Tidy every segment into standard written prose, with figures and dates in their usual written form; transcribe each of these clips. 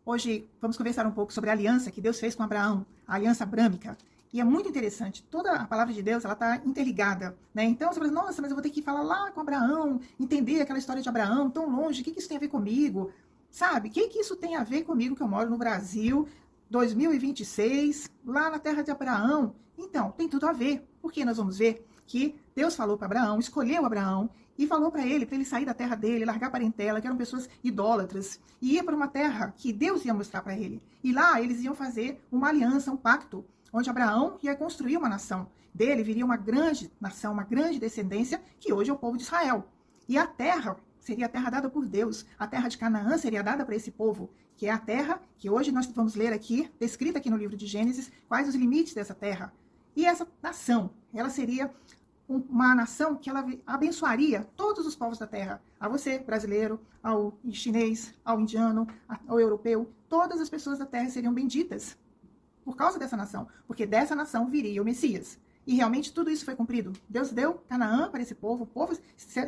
Hoje vamos conversar um pouco sobre a aliança que Deus fez com Abraão, a aliança abrâmica. E é muito interessante, toda a palavra de Deus, ela está interligada, né? Então você fala, nossa, mas eu vou ter que falar lá com Abraão, entender aquela história de Abraão tão longe, o que isso tem a ver comigo? Sabe, o que isso tem a ver comigo que eu moro no Brasil, 2026, lá na terra de Abraão? Então, tem tudo a ver, porque nós vamos ver que Deus falou para Abraão, escolheu Abraão, e falou para ele sair da terra dele, largar a parentela, que eram pessoas idólatras, e ir para uma terra que Deus ia mostrar para ele. E lá eles iam fazer uma aliança, um pacto, onde Abraão ia construir uma nação. Dele viria uma grande nação, uma grande descendência, que hoje é o povo de Israel. E a terra seria a terra dada por Deus. A terra de Canaã seria dada para esse povo, que é a terra que hoje nós vamos ler aqui, descrita aqui no livro de Gênesis, quais os limites dessa terra. E essa nação, ela seria uma nação que ela abençoaria todos os povos da terra. A você, brasileiro, ao chinês, ao indiano, ao europeu. Todas as pessoas da terra seriam benditas por causa dessa nação, porque dessa nação viria o Messias. E realmente tudo isso foi cumprido. Deus deu Canaã para esse povo, o povo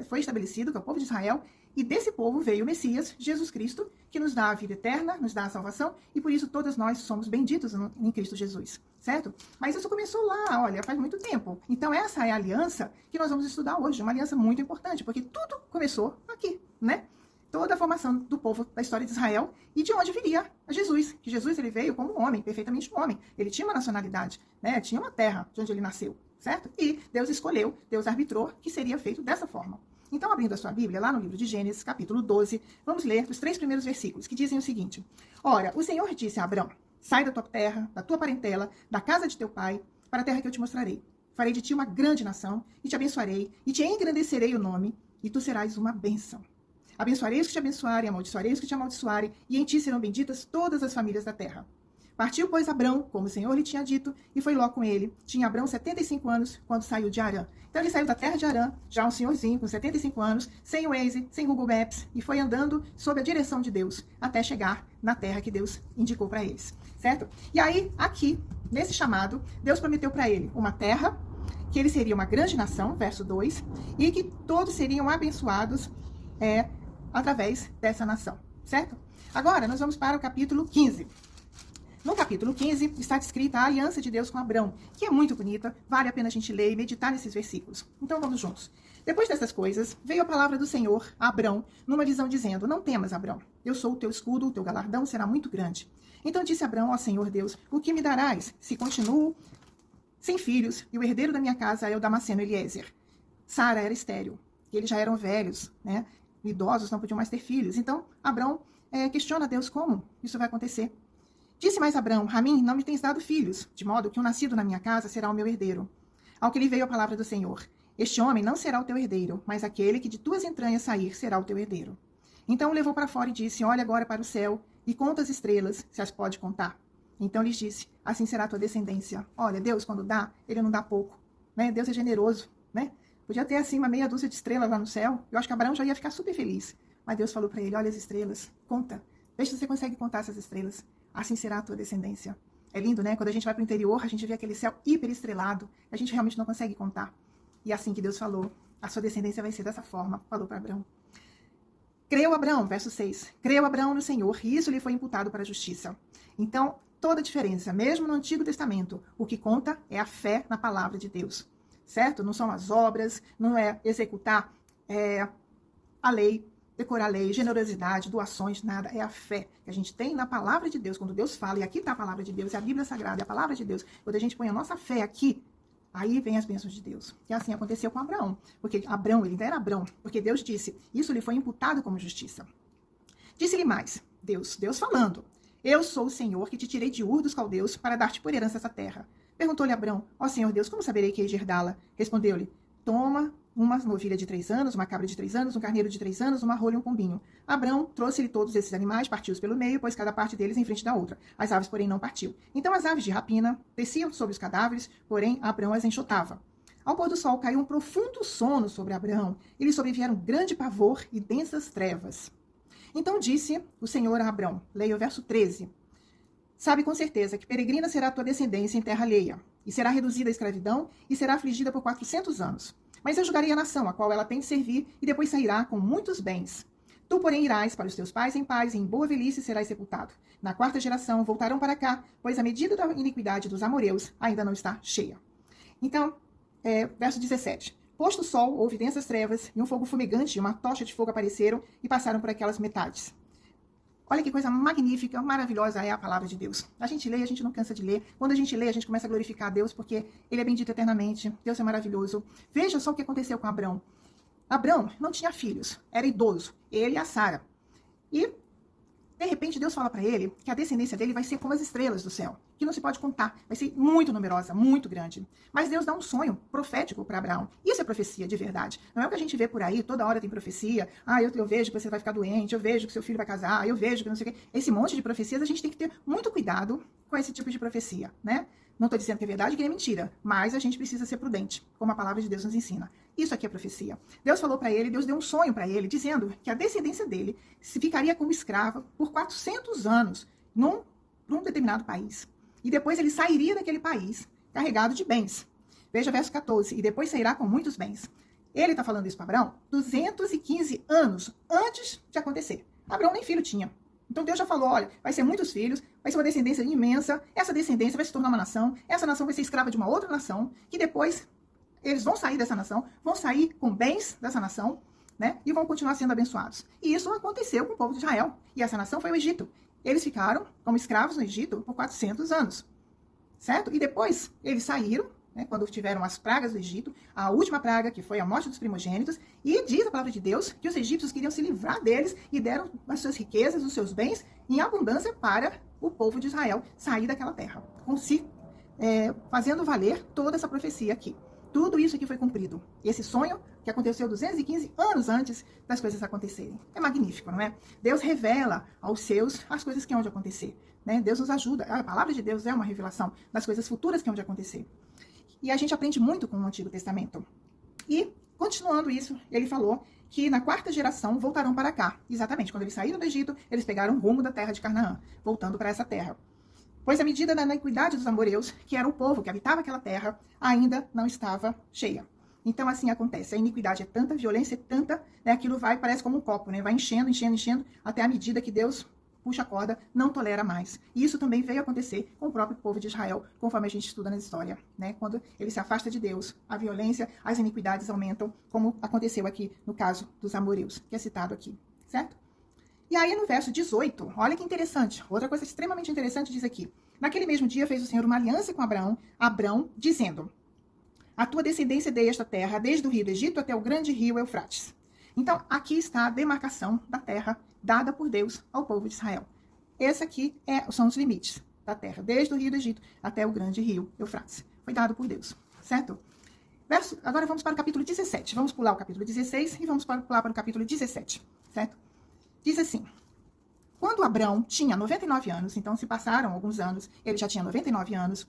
foi estabelecido, que é o povo de Israel, e desse povo veio o Messias, Jesus Cristo, que nos dá a vida eterna, nos dá a salvação, e por isso todos nós somos benditos em Cristo Jesus, certo? Mas isso começou lá, olha, faz muito tempo. Então essa é a aliança que nós vamos estudar hoje, uma aliança muito importante, porque tudo começou aqui, né? Toda a formação do povo da história de Israel e de onde viria Jesus. Que Jesus ele veio como um homem, perfeitamente um homem. Ele tinha uma nacionalidade, né? Tinha uma terra de onde ele nasceu, certo? E Deus escolheu, Deus arbitrou que seria feito dessa forma. Então, abrindo a sua Bíblia, lá no livro de Gênesis, capítulo 12, vamos ler os 3 primeiros versículos, que dizem o seguinte. Ora, o Senhor disse a Abrão, sai da tua terra, da tua parentela, da casa de teu pai, para a terra que eu te mostrarei. Farei de ti uma grande nação, e te abençoarei, e te engrandecerei o nome, e tu serás uma bênção. Abençoarei os que te abençoarem, amaldiçoarei os que te amaldiçoarem, e em ti serão benditas todas as famílias da terra. Partiu, pois, Abrão, como o Senhor lhe tinha dito, e foi Ló com ele. Tinha Abrão 75 anos, quando saiu de Harã. Então ele saiu da terra de Harã, já um senhorzinho, com 75 anos, sem Waze, sem Google Maps, e foi andando sob a direção de Deus, até chegar na terra que Deus indicou para eles, certo? E aí, aqui, nesse chamado, Deus prometeu para ele uma terra, que ele seria uma grande nação, verso 2, e que todos seriam abençoados, através dessa nação, certo? Agora, nós vamos para o capítulo 15. No capítulo 15, está descrita a aliança de Deus com Abrão, que é muito bonita, vale a pena a gente ler e meditar nesses versículos. Então, vamos juntos. Depois dessas coisas, veio a palavra do Senhor a Abrão, numa visão dizendo, não temas, Abrão, eu sou o teu escudo, o teu galardão será muito grande. Então disse Abrão ao Senhor Deus, o que me darás, se continuo sem filhos, e o herdeiro da minha casa é o Damasceno Eliezer? Sara era estéril, e eles já eram velhos, né? Idosos não podiam mais ter filhos. Então, Abrão questiona a Deus como isso vai acontecer. Disse mais Abrão, a mim não me tens dado filhos, de modo que o nascido na minha casa será o meu herdeiro. Ao que lhe veio a palavra do Senhor, este homem não será o teu herdeiro, mas aquele que de tuas entranhas sair será o teu herdeiro. Então o levou para fora e disse, olha agora para o céu e conta as estrelas, se as pode contar. Então lhes disse, assim será a tua descendência. Olha, Deus quando dá, ele não dá pouco, né? Deus é generoso, né? Podia ter assim uma meia dúzia de estrelas lá no céu. Eu acho que Abraão já ia ficar super feliz. Mas Deus falou para ele, olha as estrelas, conta. Veja se você consegue contar essas estrelas. Assim será a tua descendência. É lindo, né? Quando a gente vai para o interior, a gente vê aquele céu hiper estrelado. A gente realmente não consegue contar. E assim que Deus falou, a sua descendência vai ser dessa forma, falou para Abraão. Creu Abraão, verso 6. Creu Abraão no Senhor, e isso lhe foi imputado para a justiça. Então, toda a diferença, mesmo no Antigo Testamento, o que conta é a fé na palavra de Deus. Certo? Não são as obras, não é executar a lei, decorar a lei, generosidade, doações, nada. É a fé que a gente tem na palavra de Deus. Quando Deus fala, e aqui está a palavra de Deus, é a Bíblia Sagrada, é a palavra de Deus. Quando a gente põe a nossa fé aqui, aí vem as bênçãos de Deus. E assim aconteceu com Abraão. Porque Abrão, ele ainda era Abrão, porque Deus disse, isso lhe foi imputado como justiça. Disse-lhe mais, Deus falando, eu sou o Senhor que te tirei de Ur dos Caldeus para dar-te por herança essa terra. Perguntou-lhe Abrão, ó Senhor Deus, como saberei que hei de herdá-la? Respondeu-lhe, toma uma novilha de 3 anos, uma cabra de 3 anos, um carneiro de 3 anos, uma rola e um pombinho. Abrão trouxe-lhe todos esses animais, partiu-os pelo meio, pôs cada parte deles em frente da outra. As aves, porém, não partiu. Então as aves de rapina desciam sobre os cadáveres, porém Abrão as enxotava. Ao pôr do sol caiu um profundo sono sobre Abrão, e lhe sobrevieram grande pavor e densas trevas. Então disse o Senhor a Abrão, leia o verso 13, sabe com certeza que peregrina será a tua descendência em terra alheia, e será reduzida à escravidão, e será afligida por 400 anos. Mas eu julgarei a nação, a qual ela tem de servir, e depois sairá com muitos bens. Tu, porém, irás para os teus pais em paz, e em boa velhice serás sepultado. Na 4ª geração voltarão para cá, pois a medida da iniquidade dos amoreus ainda não está cheia. Então, verso 17. Posto o sol, houve densas trevas, e um fogo fumegante e uma tocha de fogo apareceram e passaram por aquelas metades. Olha que coisa magnífica, maravilhosa é a palavra de Deus. A gente lê, a gente não cansa de ler. Quando a gente lê, a gente começa a glorificar a Deus, porque Ele é bendito eternamente. Deus é maravilhoso. Veja só o que aconteceu com Abrão. Abrão não tinha filhos, era idoso, ele e a Sara. E, de repente, Deus fala para ele que a descendência dele vai ser como as estrelas do céu, que não se pode contar, vai ser muito numerosa, muito grande. Mas Deus dá um sonho profético para Abraão. Isso é profecia de verdade. Não é o que a gente vê por aí, toda hora tem profecia. Eu vejo que você vai ficar doente, eu vejo que seu filho vai casar, eu vejo que não sei o quê. Esse monte de profecias, a gente tem que ter muito cuidado com esse tipo de profecia, né? Não estou dizendo que é verdade, que é mentira, mas a gente precisa ser prudente, como a palavra de Deus nos ensina. Isso aqui é profecia. Deus falou para ele, Deus deu um sonho para ele, dizendo que a descendência dele se ficaria como escrava por 400 anos num determinado país. E depois ele sairia daquele país carregado de bens. Veja verso 14. E depois sairá com muitos bens. Ele está falando isso para Abraão 215 anos antes de acontecer. Abraão nem filho tinha. Então Deus já falou, olha, vai ser muitos filhos, vai ser uma descendência imensa, essa descendência vai se tornar uma nação, essa nação vai ser escrava de uma outra nação, que depois eles vão sair dessa nação, vão sair com bens dessa nação, né, e vão continuar sendo abençoados. E isso aconteceu com o povo de Israel, e essa nação foi o Egito. Eles ficaram como escravos no Egito por 400 anos, certo? E depois eles saíram, né, quando tiveram as pragas do Egito, a última praga, que foi a morte dos primogênitos, e diz a palavra de Deus que os egípcios queriam se livrar deles e deram as suas riquezas, os seus bens, em abundância para o povo de Israel sair daquela terra, fazendo valer toda essa profecia aqui. Tudo isso aqui foi cumprido. Esse sonho que aconteceu 215 anos antes das coisas acontecerem. É magnífico, não é? Deus revela aos seus as coisas que hão de acontecer, né? Deus nos ajuda. A palavra de Deus é uma revelação das coisas futuras que hão de acontecer. E a gente aprende muito com o Antigo Testamento. E, continuando isso, ele falou que na 4ª geração voltarão para cá. Exatamente, quando eles saíram do Egito, eles pegaram o rumo da terra de Canaã, voltando para essa terra. Pois a medida da iniquidade dos amoreus, que era o povo que habitava aquela terra, ainda não estava cheia. Então, assim acontece. A iniquidade é tanta, a violência é tanta, né, aquilo parece como um copo, né? Vai enchendo, enchendo, enchendo, até a medida que Deus puxa a corda, não tolera mais. E isso também veio acontecer com o próprio povo de Israel, conforme a gente estuda na história, né? Quando ele se afasta de Deus, a violência, as iniquidades aumentam, como aconteceu aqui no caso dos amoreus, que é citado aqui, certo? E aí no verso 18, olha que interessante, outra coisa extremamente interessante diz aqui. Naquele mesmo dia fez o Senhor uma aliança com Abrão, dizendo: a tua descendência dei esta terra, desde o rio do Egito até o grande rio Eufrates. Então, aqui está a demarcação da terra dada por Deus ao povo de Israel. Esse aqui são os limites da terra, desde o rio do Egito até o grande rio Eufrates. Foi dado por Deus, certo? Agora vamos para o capítulo 17. Vamos pular o capítulo 16 e vamos pular para o capítulo 17, certo? Diz assim: quando Abrão tinha 99 anos, então se passaram alguns anos, ele já tinha 99 anos,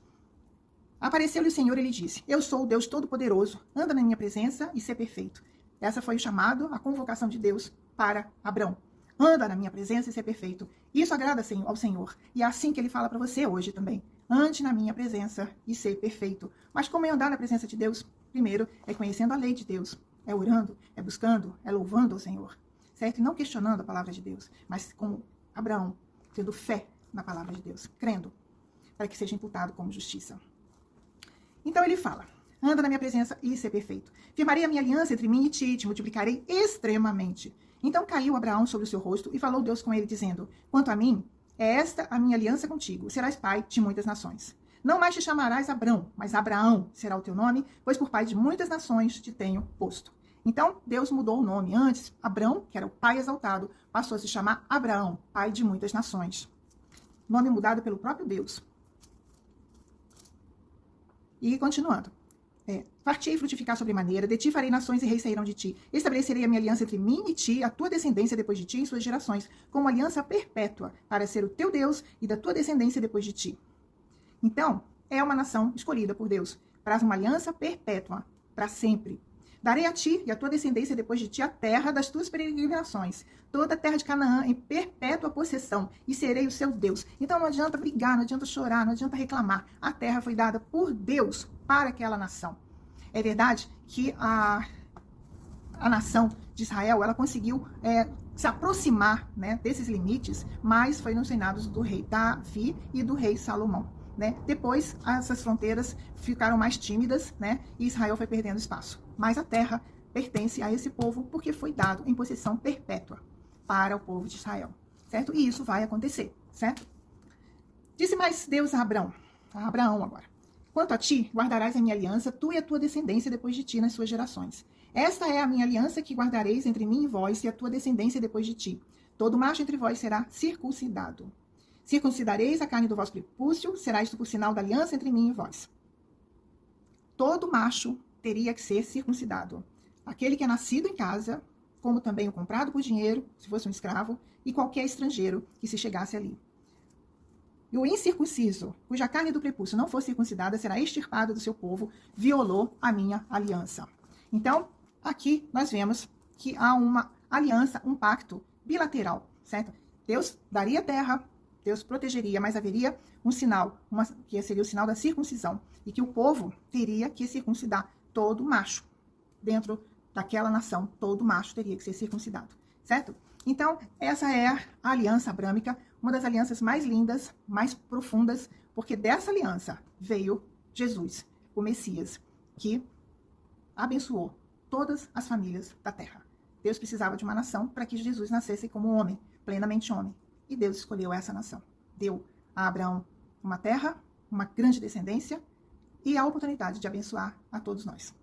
apareceu-lhe o Senhor e lhe disse: eu sou o Deus Todo-Poderoso, anda na minha presença e ser perfeito. Essa foi o chamado, a convocação de Deus para Abrão. Anda na minha presença e ser perfeito. Isso agrada ao Senhor. E é assim que ele fala para você hoje também. Ande na minha presença e ser perfeito. Mas como é andar na presença de Deus? Primeiro, é conhecendo a lei de Deus. É orando, é buscando, é louvando ao Senhor. Certo? E não questionando a palavra de Deus, mas como Abraão, tendo fé na palavra de Deus, crendo, para que seja imputado como justiça. Então ele fala: anda na minha presença e ser perfeito. Firmarei a minha aliança entre mim e te multiplicarei extremamente. Então caiu Abraão sobre o seu rosto e falou Deus com ele, dizendo: quanto a mim, é esta a minha aliança contigo, serás pai de muitas nações. Não mais te chamarás Abrão, mas Abraão será o teu nome, pois por pai de muitas nações te tenho posto. Então, Deus mudou o nome. Antes, Abrão, que era o pai exaltado, passou a se chamar Abraão, pai de muitas nações. Nome mudado pelo próprio Deus. E continuando. Fartei e frutificar sobremaneira, de ti farei nações e reis sairão de ti. Estabelecerei a minha aliança entre mim e ti, a tua descendência depois de ti e suas gerações, como aliança perpétua, para ser o teu Deus e da tua descendência depois de ti. Então, é uma nação escolhida por Deus, para uma aliança perpétua, para sempre. Darei a ti e a tua descendência depois de ti a terra das tuas peregrinações, toda a terra de Canaã em perpétua possessão, e serei o seu Deus. Então não adianta brigar, não adianta chorar, não adianta reclamar. A terra foi dada por Deus para aquela nação. É verdade que a nação de Israel, ela conseguiu se aproximar, né, desses limites, mais foi nos reinados do rei Davi e do rei Salomão. Né? Depois, essas fronteiras ficaram mais tímidas, né, e Israel foi perdendo espaço. Mas a terra pertence a esse povo porque foi dado em possessão perpétua para o povo de Israel, certo? E isso vai acontecer, certo? Disse mais Deus a Abraão agora: quanto a ti, guardarás a minha aliança, tu e a tua descendência depois de ti nas suas gerações. Esta é a minha aliança que guardareis entre mim e vós e a tua descendência depois de ti. Todo macho entre vós será circuncidado. Circuncidareis a carne do vosso prepúcio, será isto por sinal da aliança entre mim e vós. Todo macho teria que ser circuncidado. Aquele que é nascido em casa, como também o comprado por dinheiro, se fosse um escravo, e qualquer estrangeiro que se chegasse ali. E o incircunciso, cuja carne do prepúcio não for circuncidada, será extirpado do seu povo, violou a minha aliança. Então, aqui nós vemos que há uma aliança, um pacto bilateral, certo? Deus daria terra, Deus protegeria, mas haveria um sinal, que seria o sinal da circuncisão, e que o povo teria que circuncidar todo macho. Dentro daquela nação, todo macho teria que ser circuncidado, certo? Então, essa é a aliança abrâmica, uma das alianças mais lindas, mais profundas, porque dessa aliança veio Jesus, o Messias, que abençoou todas as famílias da terra. Deus precisava de uma nação para que Jesus nascesse como homem, plenamente homem. E Deus escolheu essa nação. Deu a Abraão uma terra, uma grande descendência e a oportunidade de abençoar a todos nós.